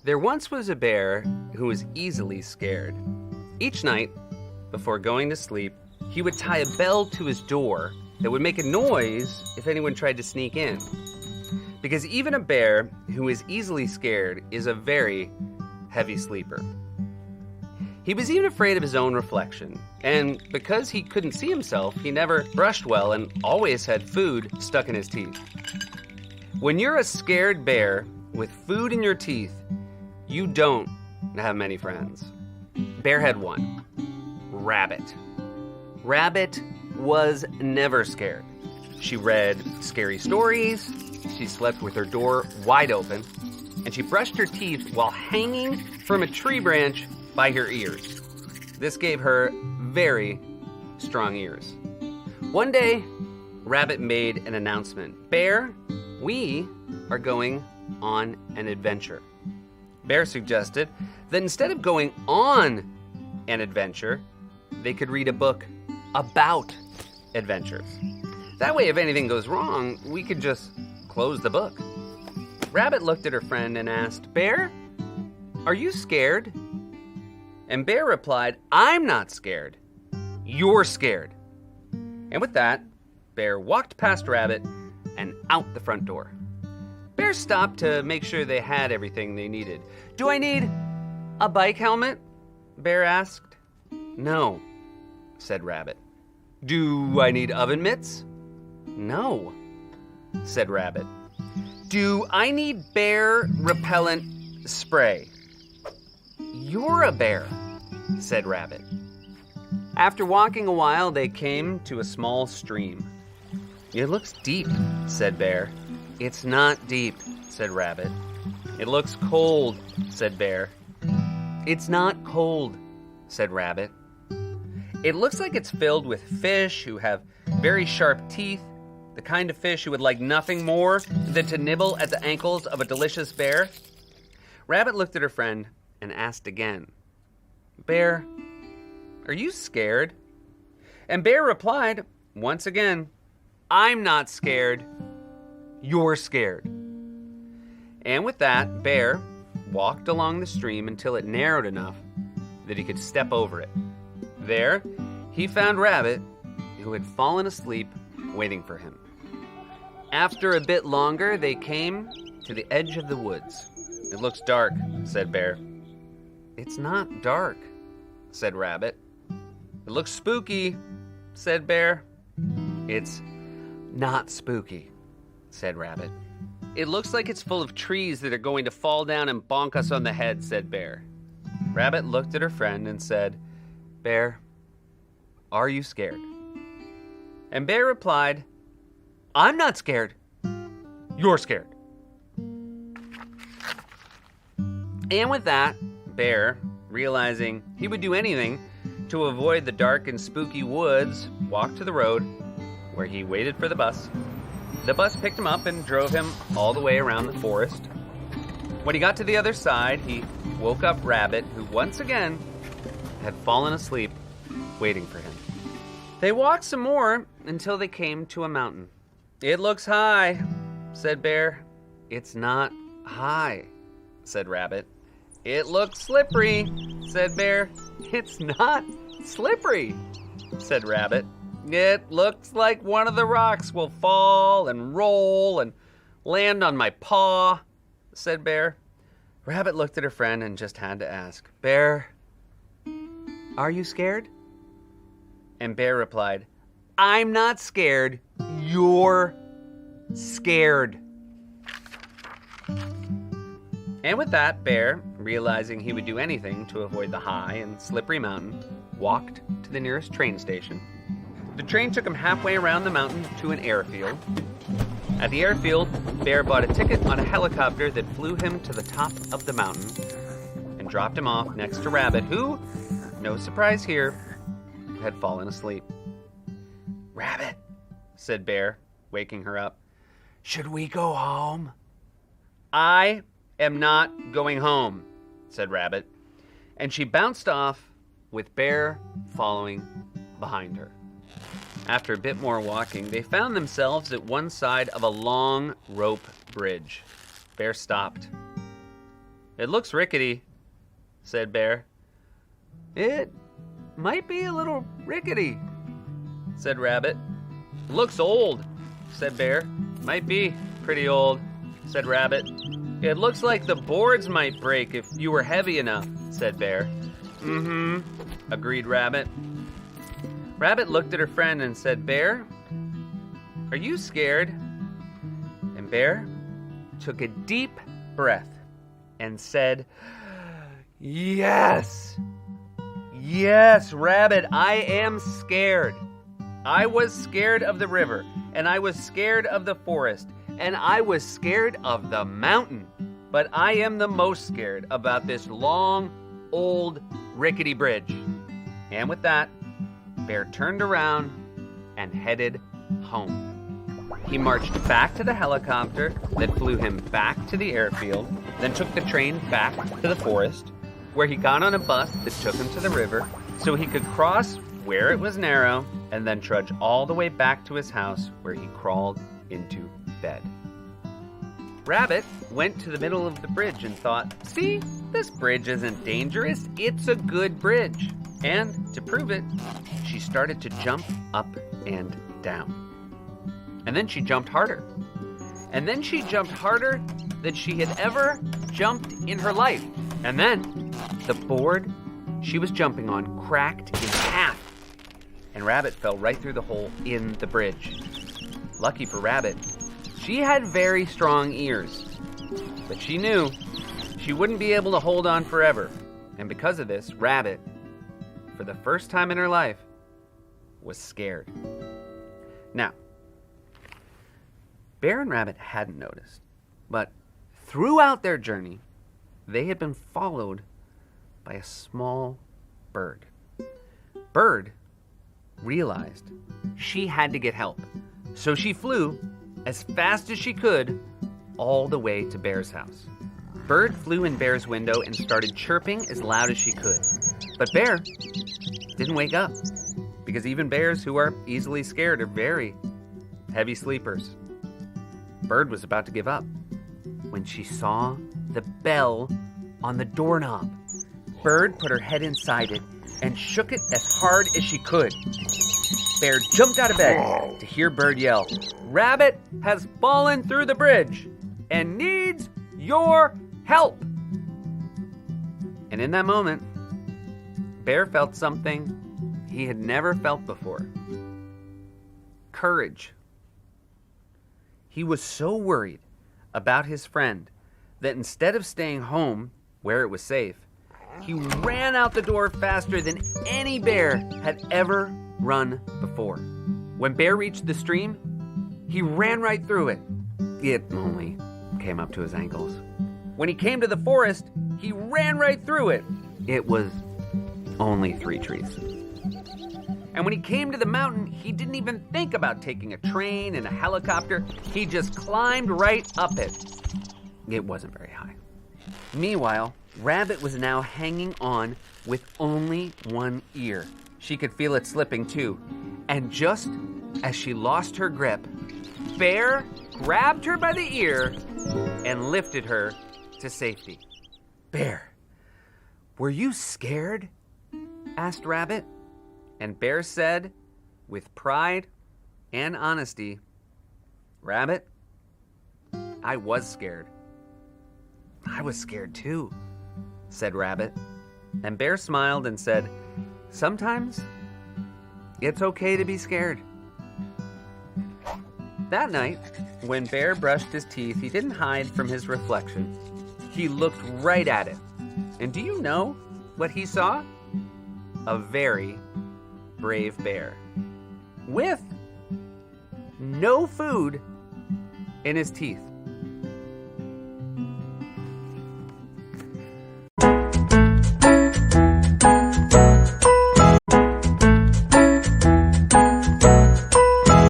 There once was a bear who was easily scared. Each night, before going to sleep, he would tie a bell to his door that would make a noise if anyone tried to sneak in. Because even a bear who is easily scared is a very heavy sleeper. He was even afraid of his own reflection, and because he couldn't see himself, he never brushed well and always had food stuck in his teeth. When you're a scared bear with food in your teeth, you don't have many friends. Bear had one. Rabbit. Rabbit was never scared. She read scary stories, she slept with her door wide open, and she brushed her teeth while hanging from a tree branch by her ears. This gave her very strong ears. One day, Rabbit made an announcement. Bear, we are going on an adventure. Bear suggested that instead of going on an adventure, they could read a book about adventures. That way, if anything goes wrong, we could just close the book. Rabbit looked at her friend and asked, Bear, are you scared? And Bear replied, I'm not scared. You're scared. And with that, Bear walked past Rabbit and out the front door. Bear stopped to make sure they had everything they needed. Do I need a bike helmet? Bear asked. No, said Rabbit. Do I need oven mitts? No, said Rabbit. Do I need bear repellent spray? You're a bear, said Rabbit. After walking a while, they came to a small stream. It looks deep, said Bear. It's not deep, said Rabbit. It looks cold, said Bear. It's not cold, said Rabbit. It looks like it's filled with fish who have very sharp teeth, the kind of fish who would like nothing more than to nibble at the ankles of a delicious bear. Rabbit looked at her friend and asked again, Bear, are you scared? And Bear replied, once again, I'm not scared. You're scared. And with that, Bear walked along the stream until it narrowed enough that he could step over it. There, he found Rabbit, who had fallen asleep, waiting for him. After a bit longer, they came to the edge of the woods. It looks dark, said Bear. It's not dark, said Rabbit. It looks spooky, said Bear. It's not spooky, said Rabbit. It looks like it's full of trees that are going to fall down and bonk us on the head, said Bear. Rabbit looked at her friend and said, Bear, are you scared? And Bear replied, I'm not scared. You're scared. And with that, Bear, realizing he would do anything to avoid the dark and spooky woods, walked to the road where he waited for the bus. The bus picked him up and drove him all the way around the forest. When he got to the other side, he woke up Rabbit, who once again had fallen asleep, waiting for him. They walked some more until they came to a mountain. It looks high, said Bear. It's not high, said Rabbit. It looks slippery, said Bear. It's not slippery, said Rabbit. It looks like one of the rocks will fall and roll and land on my paw, said Bear. Rabbit looked at her friend and just had to ask, Bear, are you scared? And Bear replied, I'm not scared. You're scared. And with that, Bear, realizing he would do anything to avoid the high and slippery mountain, walked to the nearest train station. The train took him halfway around the mountain to an airfield. At the airfield, Bear bought a ticket on a helicopter that flew him to the top of the mountain and dropped him off next to Rabbit, who, no surprise here, had fallen asleep. Rabbit, said Bear, waking her up, should we go home? I am not going home, said Rabbit, and she bounced off with Bear following behind her. After a bit more walking, they found themselves at one side of a long rope bridge. Bear stopped. "It looks rickety," said Bear. "It might be a little rickety," said Rabbit. "Looks old," said Bear. "Might be pretty old," said Rabbit. "It looks like the boards might break if you were heavy enough," said Bear. "Mm-hmm," agreed Rabbit. Rabbit looked at her friend and said, "Bear, are you scared?" And Bear took a deep breath and said, "Yes. Yes, Rabbit, I am scared. I was scared of the river, and I was scared of the forest, and I was scared of the mountain. But I am the most scared about this long, old, rickety bridge." And with that, Bear turned around and headed home. He marched back to the helicopter that flew him back to the airfield, then took the train back to the forest, where he got on a bus that took him to the river so he could cross where it was narrow and then trudge all the way back to his house where he crawled into bed. Rabbit went to the middle of the bridge and thought, "See, this bridge isn't dangerous. It's a good bridge." And to prove it, she started to jump up and down. And then she jumped harder. And then she jumped harder than she had ever jumped in her life. And then the board she was jumping on cracked in half. And Rabbit fell right through the hole in the bridge. Lucky for Rabbit, she had very strong ears. But she knew she wouldn't be able to hold on forever. And because of this, Rabbit, for the first time in her life, was scared. Now, Bear and Rabbit hadn't noticed, but throughout their journey, they had been followed by a small bird. Bird realized she had to get help, so she flew as fast as she could all the way to Bear's house. Bird flew in Bear's window and started chirping as loud as she could. But Bear didn't wake up, because even bears who are easily scared are very heavy sleepers. Bird was about to give up when she saw the bell on the doorknob. Bird put her head inside it and shook it as hard as she could. Bear jumped out of bed to hear Bird yell, "Rabbit has fallen through the bridge and needs your help." And in that moment, Bear felt something he had never felt before. Courage. He was so worried about his friend that instead of staying home where it was safe, he ran out the door faster than any bear had ever run before. When Bear reached the stream, he ran right through it. It only came up to his ankles. When he came to the forest, he ran right through it. It was only 3 trees. And when he came to the mountain, he didn't even think about taking a train and a helicopter. He just climbed right up it. It wasn't very high. Meanwhile, Rabbit was now hanging on with only one ear. She could feel it slipping too. And just as she lost her grip, Bear grabbed her by the ear and lifted her to safety. "Bear, were you scared?" asked Rabbit. And Bear said, with pride and honesty, "Rabbit, I was scared." "I was scared too," said Rabbit. And Bear smiled and said, "Sometimes it's okay to be scared." That night, when Bear brushed his teeth, he didn't hide from his reflection. He looked right at it. And do you know what he saw? A very brave bear with no food in his teeth.